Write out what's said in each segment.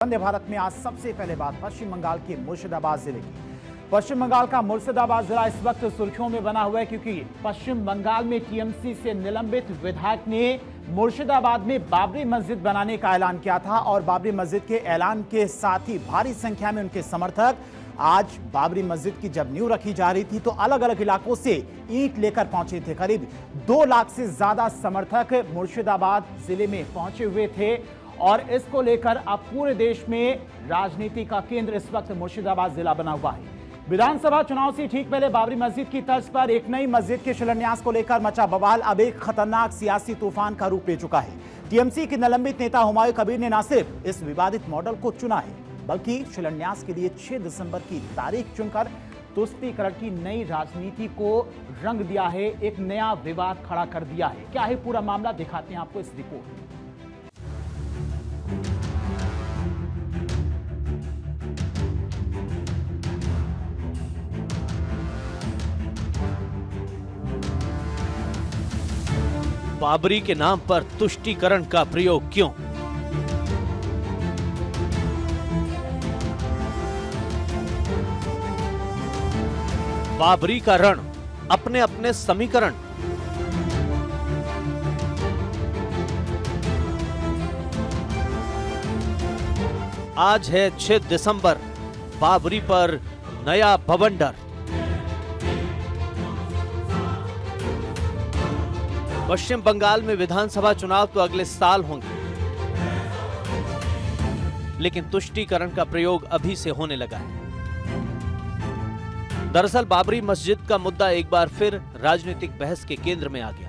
वंदे भारत में आज सबसे पहले बात पश्चिम बंगाल के मुर्शिदाबाद जिले की। पश्चिम बंगाल का मुर्शिदाबाद जिला इस वक्त सुर्खियों में बना हुआ है क्योंकि पश्चिम बंगाल में टीएमसी से निलंबित विधायक ने मुर्शिदाबाद में बाबरी मस्जिद बनाने का ऐलान किया था और बाबरी मस्जिद के ऐलान के साथ ही भारी संख्या में उनके समर्थक आज बाबरी मस्जिद की जब नींव रखी जा रही थी तो अलग अलग इलाकों से ईंट लेकर पहुंचे थे। करीब 2 लाख से ज्यादा समर्थक मुर्शिदाबाद जिले में पहुंचे हुए थे और इसको लेकर अब पूरे देश में राजनीति का केंद्र इस वक्त मुर्शिदाबाद जिला बना हुआ है। विधानसभा चुनाव से ठीक पहले बाबरी मस्जिद की तर्ज पर एक नई मस्जिद के शिलान्यास को लेकर मचा बवाल अब एक खतरनाक सियासी तूफान का रूप ले चुका है। टीएमसी के निलंबित नेता हुमायूं कबीर ने न सिर्फ इस विवादित मॉडल को चुना है बल्कि शिलान्यास के लिए 6 दिसंबर की तारीख चुनकर तुष्टीकरण की नई राजनीति को रंग दिया है, एक नया विवाद खड़ा कर दिया है। क्या है पूरा मामला, दिखाते हैं आपको इस रिपोर्ट में। बाबरी के नाम पर तुष्टीकरण का प्रयोग क्यों? बाबरी का रण, अपने अपने समीकरण। आज है 6 दिसंबर, बाबरी पर नया बवंडर। पश्चिम बंगाल में विधानसभा चुनाव तो अगले साल होंगे, लेकिन तुष्टीकरण का प्रयोग अभी से होने लगा है। दरअसल बाबरी मस्जिद का मुद्दा एक बार फिर राजनीतिक बहस के केंद्र में आ गया।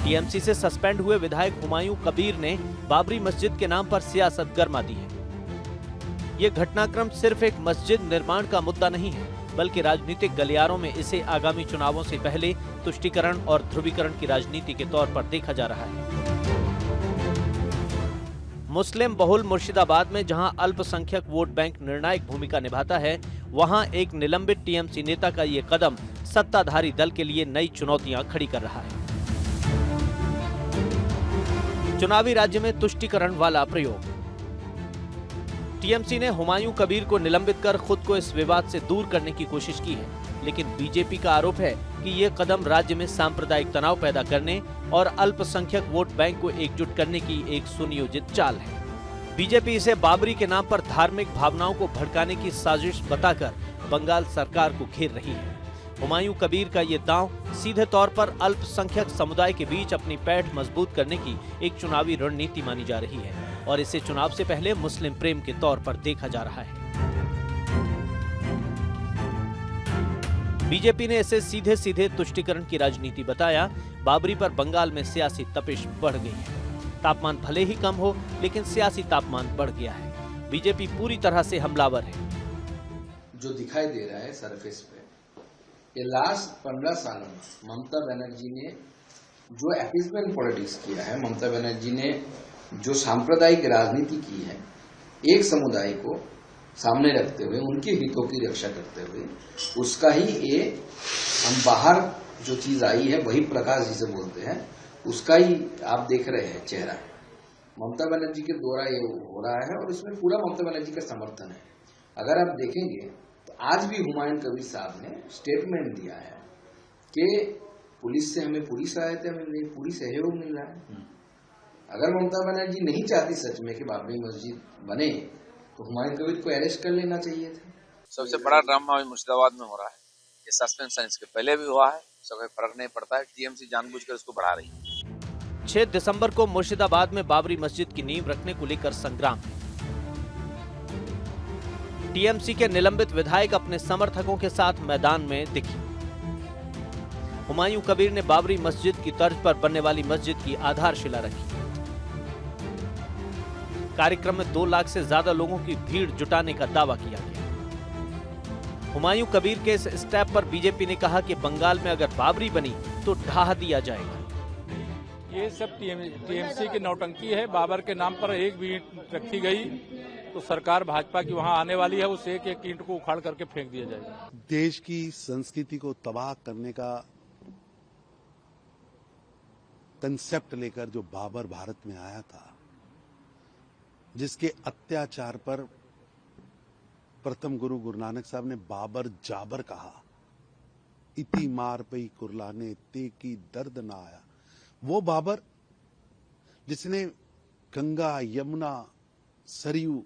टीएमसी से सस्पेंड हुए विधायक हुमायूं कबीर ने बाबरी मस्जिद के नाम पर सियासत गरमा दी है। यह घटनाक्रम सिर्फ एक मस्जिद निर्माण का मुद्दा नहीं है, बल्कि राजनीतिक गलियारों में इसे आगामी चुनावों से पहले तुष्टीकरण और ध्रुवीकरण की राजनीति के तौर पर देखा जा रहा है। मुस्लिम बहुल मुर्शिदाबाद में जहां अल्पसंख्यक वोट बैंक निर्णायक भूमिका निभाता है, वहां एक निलंबित टीएमसी नेता का ये कदम सत्ताधारी दल के लिए नई चुनौतियां खड़ी कर रहा है। चुनावी राज्य में तुष्टीकरण वाला प्रयोग। टीएमसी ने हुमायूं कबीर को निलंबित कर खुद को इस विवाद से दूर करने की कोशिश की है, लेकिन बीजेपी का आरोप है कि ये कदम राज्य में सांप्रदायिक तनाव पैदा करने और अल्पसंख्यक वोट बैंक को एकजुट करने की एक सुनियोजित चाल है। बीजेपी इसे बाबरी के नाम पर धार्मिक भावनाओं को भड़काने की साजिश बताकर बंगाल सरकार को घेर रही है। हुमायूं कबीर का ये दांव सीधे तौर पर अल्पसंख्यक समुदाय के बीच अपनी पैठ मजबूत करने की एक चुनावी रणनीति मानी जा रही है और इसे चुनाव से पहले मुस्लिम प्रेम के तौर पर देखा जा रहा है। बीजेपी ने इसे सीधे सीधे तुष्टीकरण की राजनीति बताया। बाबरी पर बंगाल में सियासी तपिश बढ़ गई है। तापमान भले ही कम हो, लेकिन सियासी तापमान बढ़ गया है। बीजेपी पूरी तरह से हमलावर है। जो दिखाई दे रहा है सरफेस पे, ये लास्ट 15 सालों में ममता बनर्जी ने जो अपीसमेंट पॉलिटिक्स किया है, ममता बनर्जी ने जो सांप्रदायिक राजनीति की है, एक समुदाय को सामने रखते हुए उनके हितों की रक्षा करते हुए, उसका ही ये हम बाहर जो चीज आई है वही प्रकाश जिसे बोलते हैं, उसका ही आप देख रहे हैं चेहरा। ममता बनर्जी के द्वारा ये हो रहा है और इसमें पूरा ममता बनर्जी का समर्थन है। अगर आप देखेंगे तो आज भी हुमायूं कबीर साहब ने स्टेटमेंट दिया है कि पुलिस से हमें पूरी सहायता मिल रही है, पूरी सहयोग मिल रहा है। अगर ममता बनर्जी नहीं चाहती सच में कि बाबरी मस्जिद बने तो हुमायूं कबीर को अरेस्ट कर लेना चाहिए था। सबसे बड़ा ड्रामा मुर्शिदाबाद में हो रहा है। ये सस्पेंशन इसके पहले भी हुआ है, सब फर्क नहीं पड़ता है। टीएमसी जानबूझकर इसको बढ़ा रही है। 6 दिसंबर को मुर्शिदाबाद में बाबरी मस्जिद की नींव रखने को लेकर संग्राम है। टीएमसी के निलंबित विधायक अपने समर्थकों के साथ मैदान में दिखे। हुमायूं कबीर ने बाबरी मस्जिद की तर्ज पर बनने वाली मस्जिद की आधारशिला रखी। कार्यक्रम में 2 लाख से ज्यादा लोगों की भीड़ जुटाने का दावा किया गया। हुमायूं कबीर के इस स्टेप पर बीजेपी ने कहा कि बंगाल में अगर बाबरी बनी तो ढहा दिया जाएगा। ये सब टीएमसी की नौटंकी है। बाबर के नाम पर एक भी ईंट रखी गई तो सरकार भाजपा की वहां आने वाली है, उस एक ईंट को उखाड़ करके फेंक दिया जाएगा। देश की संस्कृति को तबाह करने का कंसेप्ट लेकर जो बाबर भारत में आया था, जिसके अत्याचार पर प्रथम गुरु गुरु नानक साहब ने बाबर जाबर कहा। इति मार पई कुरलाने ते की दर्द ना आया। वो बाबर जिसने गंगा यमुना सरयू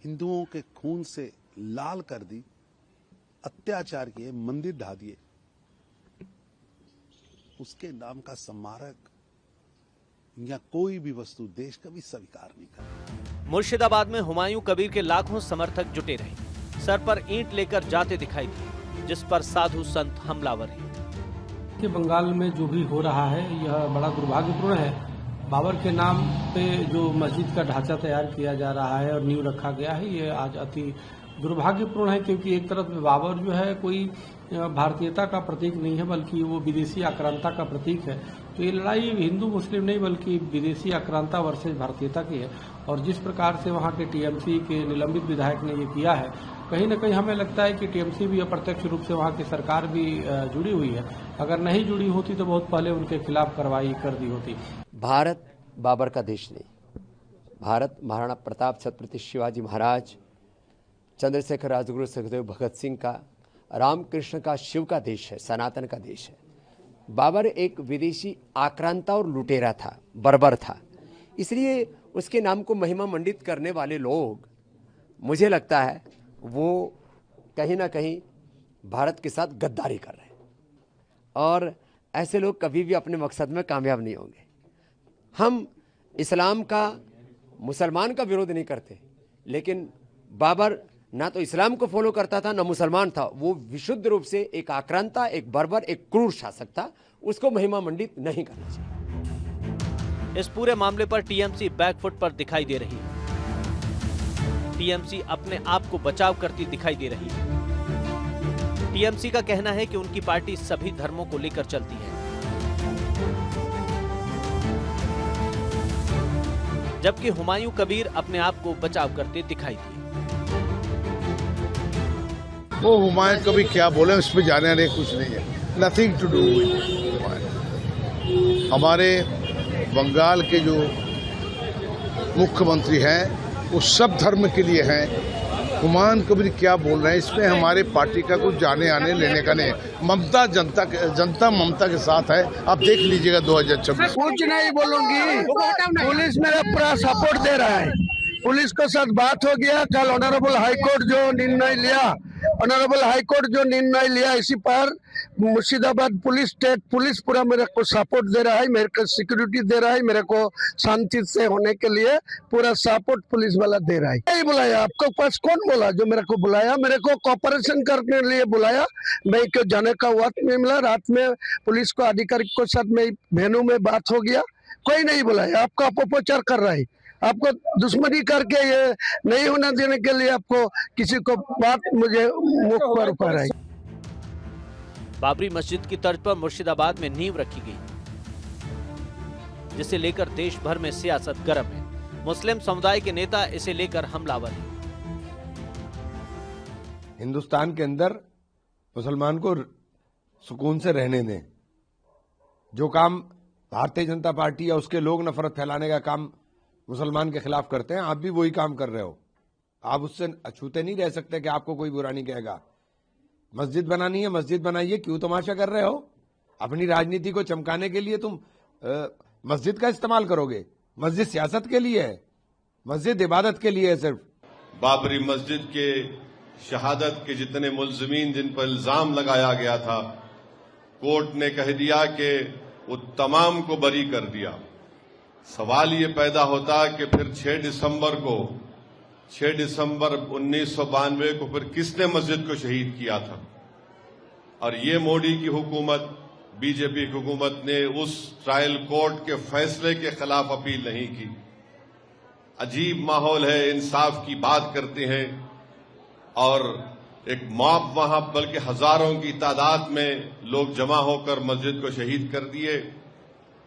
हिंदुओं के खून से लाल कर दी, अत्याचार किए, मंदिर ढा दिए, उसके नाम का स्मारक या कोई भी वस्तु देश कभी स्वीकार नहीं करता। मुर्शिदाबाद में हुमायूं कबीर के लाखों समर्थक जुटे रहे, सर पर ईंट लेकर जाते दिखाई दिए, जिस पर साधु संत हमलावर हैं। कि बंगाल में जो भी हो रहा है यह बड़ा दुर्भाग्यपूर्ण है। बाबर के नाम पे जो मस्जिद का ढांचा तैयार किया जा रहा है और नींव रखा गया है, ये आज अति दुर्भाग्यपूर्ण है, क्योंकि एक तरफ बाबर जो है कोई भारतीयता का प्रतीक नहीं है, बल्कि वो विदेशी आक्रांता का प्रतीक है। तो ये लड़ाई हिंदू मुस्लिम नहीं बल्कि विदेशी आक्रांता वर्सेज भारतीयता की है। और जिस प्रकार से वहाँ के टीएमसी के निलंबित विधायक ने ये किया है, कहीं न कहीं हमें लगता है कि टीएमसी भी अप्रत्यक्ष रूप से वहाँ की सरकार भी जुड़ी हुई है। अगर नहीं जुड़ी होती तो बहुत पहले उनके खिलाफ कार्रवाई कर दी होती। भारत बाबर का देश नहीं, भारत महाराणा प्रताप, छत्रपति शिवाजी महाराज, चंद्रशेखर, राजगुरु, सुखदेव, भगत सिंह का, रामकृष्ण का, शिव का देश है, सनातन का देश है। बाबर एक विदेशी आक्रांता और लुटेरा था, बर्बर था। इसलिए उसके नाम को महिमा मंडित करने वाले लोग, मुझे लगता है वो कहीं ना कहीं भारत के साथ गद्दारी कर रहे हैं, और ऐसे लोग कभी भी अपने मकसद में कामयाब नहीं होंगे। हम इस्लाम का, मुसलमान का विरोध नहीं करते, लेकिन बाबर ना तो इस्लाम को फॉलो करता था, ना मुसलमान था। वो विशुद्ध रूप से एक आक्रांता, एक बर्बर, एक क्रूर शासक था। उसको महिमा मंडित नहीं करना चाहिए। इस पूरे मामले पर टीएमसी बैकफुट पर दिखाई दे रही है। टीएमसी अपने आप को बचाव करती दिखाई दे रही है। टीएमसी का कहना है कि उनकी पार्टी सभी धर्मों को लेकर चलती है, जबकि हुमायूं कबीर अपने आप को बचाव करते दिखाई दिए। वो हुमायूं कबीर क्या बोले उस पर जाने आने कुछ नहीं है, nothing to do with Humayun. हमारे बंगाल के जो मुख्यमंत्री हैं वो सब धर्म के लिए हैं। हुमायूं कबीर क्या बोल रहे हैं इसमें हमारे पार्टी का कुछ जाने आने लेने का नहीं है। ममता जनता ममता के साथ है, आप देख लीजिएगा 2026। कुछ नहीं बोलूंगी, पुलिस मेरा पूरा सपोर्ट दे रहा है। पुलिस के साथ बात हो गया। कल ऑनरेबल हाईकोर्ट जो निर्णय लिया इसी पर मुर्शिदाबाद पुलिस, स्टेट पुलिस पूरा मेरे को सपोर्ट दे रहा है, मेरे को सिक्योरिटी दे रहा है, मेरे को शांति से होने के लिए पूरा सपोर्ट पुलिस वाला दे रहा है। नहीं बुलाया, आपको पास कौन बोला? जो मेरे को बुलाया, मेरे को कोऑपरेशन करने के लिए बुलाया। मैं क्यों जाने का वक्त नहीं मिला। रात में पुलिस को अधिकारी के साथ में वेन्यू में बात हो गया। कोई नहीं बुलाया, आपका अपप्रचार कर रहा है। आपको दुश्मनी करके ये नहीं होना देने के लिए आपको किसी को बात मुझे मुख पर ऊपर है। बाबरी मस्जिद की तर्ज पर मुर्शिदाबाद में नींव रखी गई, जिसे लेकर देश भर में सियासत गर्म है। मुस्लिम समुदाय के नेता इसे लेकर हमलावर हैं। हिंदुस्तान के अंदर मुसलमान को सुकून से रहने दें। जो काम भारतीय जनता पार्टी या उसके लोग नफरत फैलाने का काम मुसलमान के खिलाफ करते हैं, आप भी वही काम कर रहे हो। आप उससे अछूते नहीं रह सकते कि आपको कोई बुरा नहीं कहेगा। मस्जिद बनानी है, मस्जिद बनाइए, क्यों तमाशा कर रहे हो? अपनी राजनीति को चमकाने के लिए तुम मस्जिद का इस्तेमाल करोगे। मस्जिद सियासत के लिए है, मस्जिद इबादत के लिए है सिर्फ। बाबरी मस्जिद के शहादत के जितने मुल्जिमीन जिन पर इल्जाम लगाया गया था, कोर्ट ने कह दिया कि वो तमाम को बरी कर दिया। सवाल ये पैदा होता कि फिर 6 दिसंबर 1992 को फिर किसने मस्जिद को शहीद किया था? और ये मोदी की हुकूमत, बीजेपी की हुकूमत ने उस ट्रायल कोर्ट के फैसले के खिलाफ अपील नहीं की। अजीब माहौल है, इंसाफ की बात करते हैं और एक मॉब वहां बल्कि हजारों की तादाद में लोग जमा होकर मस्जिद को शहीद कर दिए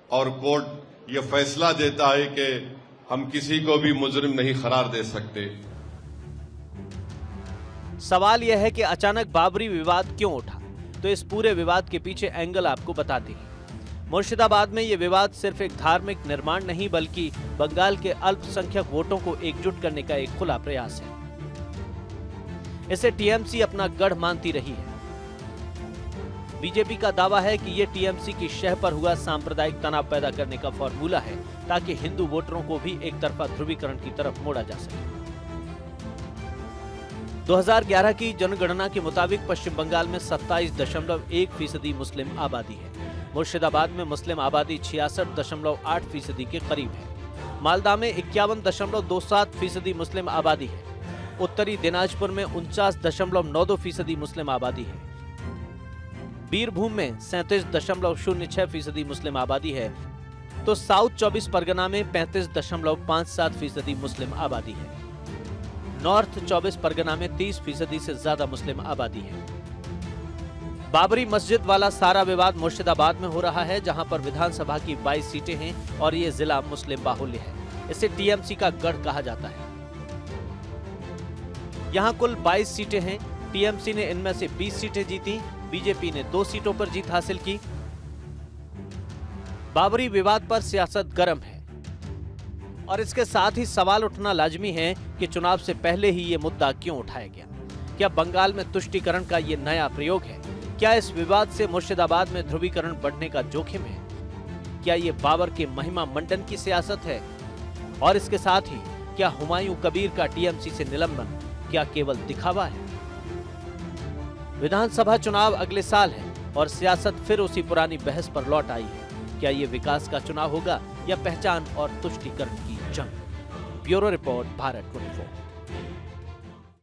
और कोर्ट ये फैसला देता है कि हम किसी को भी मुजरिम नहीं करार दे सकते। सवाल यह है कि अचानक बाबरी विवाद क्यों उठा? तो इस पूरे विवाद के पीछे एंगल आपको बताते हैं। मुर्शिदाबाद में ये विवाद सिर्फ एक धार्मिक निर्माण नहीं बल्कि बंगाल के अल्पसंख्यक वोटों को एकजुट करने का एक खुला प्रयास है। इसे टीएमसी अपना गढ़ मानती रही है। बीजेपी का दावा है कि ये टीएमसी की शह पर हुआ सांप्रदायिक तनाव पैदा करने का फॉर्मूला है ताकि हिंदू वोटरों को भी एक तरफा ध्रुवीकरण की तरफ मोड़ा जा सके। 2011 की जनगणना के मुताबिक पश्चिम बंगाल में 27.1% मुस्लिम आबादी है। मुर्शिदाबाद में मुस्लिम आबादी 66.8% के करीब है। मालदा में 51.27% मुस्लिम आबादी है। उत्तरी दिनाजपुर में 49.92% मुस्लिम आबादी है। बीरभूम में 37.06% मुस्लिम आबादी है तो साउथ 24 परगना में 35.57% मुस्लिम आबादी है। नॉर्थ 24 परगना में 30% से ज्यादा मुस्लिम आबादी है। बाबरी मस्जिद वाला सारा विवाद मुर्शिदाबाद में हो रहा है, जहां पर विधानसभा की 22 सीटें हैं और ये जिला मुस्लिम बाहुल्य है। इसे टीएमसी का गढ़ कहा जाता है। यहां कुल 22 सीटें हैं। टीएमसी ने इनमें से 20 सीटें जीती, बीजेपी ने 2 सीटों पर जीत हासिल की। बाबरी विवाद पर सियासत गर्म है और इसके साथ ही सवाल उठना लाजमी है कि चुनाव से पहले ही ये मुद्दा क्यों उठाया गया। क्या बंगाल में तुष्टीकरण का ये नया प्रयोग है? क्या इस विवाद से मुर्शिदाबाद में ध्रुवीकरण बढ़ने का जोखिम है? क्या ये बाबर के महिमा मंडन की सियासत है? और इसके साथ ही क्या हुमायूं कबीर का टीएमसी से निलंबन क्या केवल दिखावा है? विधानसभा चुनाव अगले साल है और सियासत फिर उसी पुरानी बहस पर लौट आई है। क्या ये विकास का चुनाव होगा या पहचान और तुष्टीकरण की जंग? Bureau report, Bharat 24।